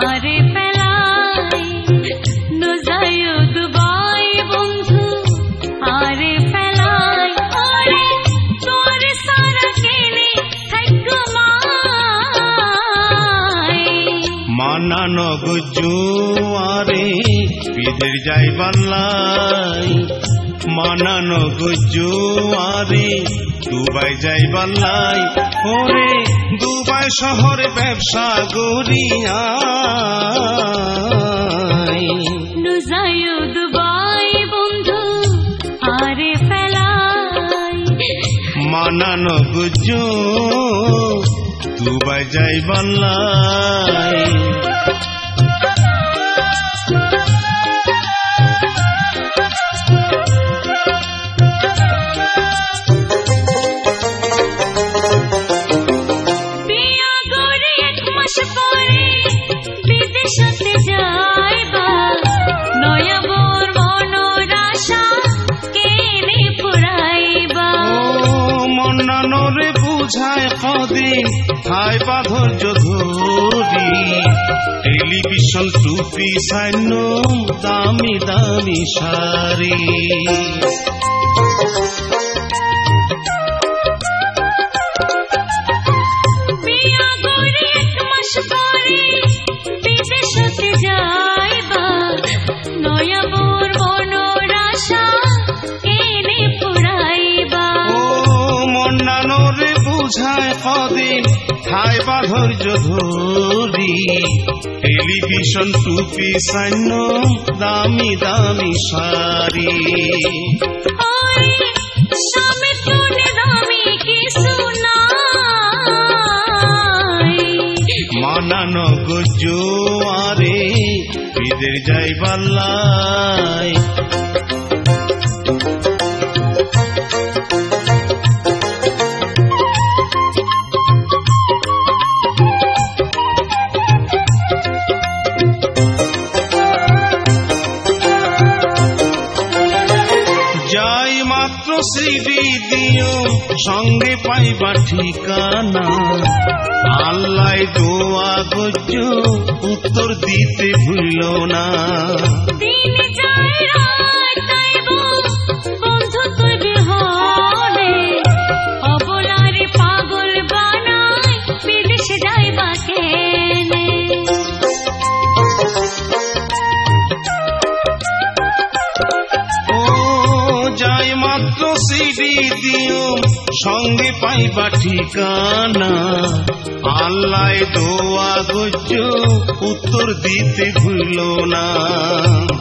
আরে পেলাই নজায়ু দুবাই বন্ধু আরে পেলাই আরে তোর সারা কেনে থাকো মাই মানানো গুজু আরে বিদের যাই বাল্লাই মানানো গুজু আরে দুবাই যাই বাল্লাই ওরে দুবাই শহরে ব্যবসা গড়িয়া নজায়ু দুবাই বন্ধু আরে পেলাই মানানো গুজু দুবাই যাই বাল্লাই বিদেশতে যাইবা নয়া বর মনোর আশা কেনে পুরাইবা মন্নানরে বুঝায় কদিন ঠাই ধৈর্য ধরি টেলিভিশন টুপি সাইন দামি দামি শাড়ি বিদেশতে যাইবা নয়া বর মনোর আশা কেনে পুরাইবা মন্নানরে বুঝায় কদিন ঠাই ধৈর্য ধরি টেলিভিশন টুপি সাইন দামি দামি শাড়ি স্বামী তুলে দামি কিছু নাই মানানো গুজু আরে বিদের যাই বাল্লাই যাই মাত্র সিডি দিও সঙ্গে পাইবা ঠিকানা আল্লাহ দোয়া গজ্জু উত্তর দিতে ভুল না দিন যায় রাত আইব বন্ধু তুই বিহনে অবলারে পাগল বানাই বিদেশ যাইবা কেনে ও যাই মাত্র সিডি দিও সঙ্গে পাইবা ঠিকানা আল্লাহ দোয়া গজ্জু উত্তর দিতে ভুল না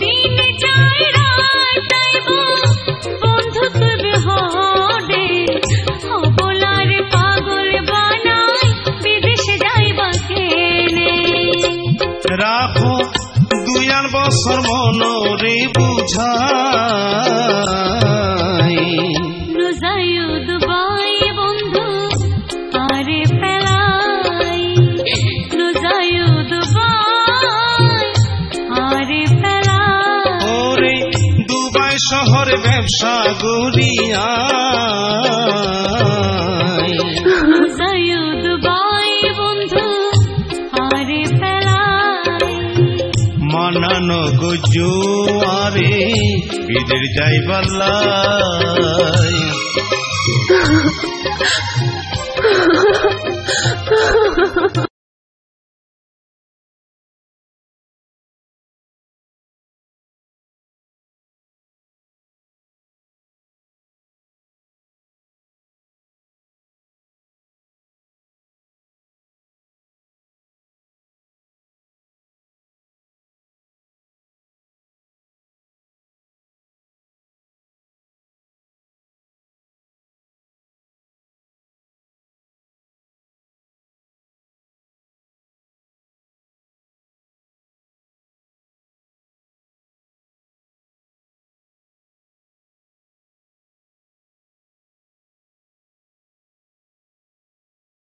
দিন যায় রাত আইব বন্ধু তুই বিহনে অবলারে পাগল বানাই বিদেশ যাইবা কেনে রাখো 2 বছর মনরে বুঝাই নজায়ু দুবাই বন্ধু আরে পেলাই নজায়ু দুবাই আরে পেলাই ওরে দুবাই শহরে ব্যবসা গড়িয়া নজায়ু দুবাই বন্ধু আরে পেলাই মানানো গুজু আরে বিদের যাই বাল্লাই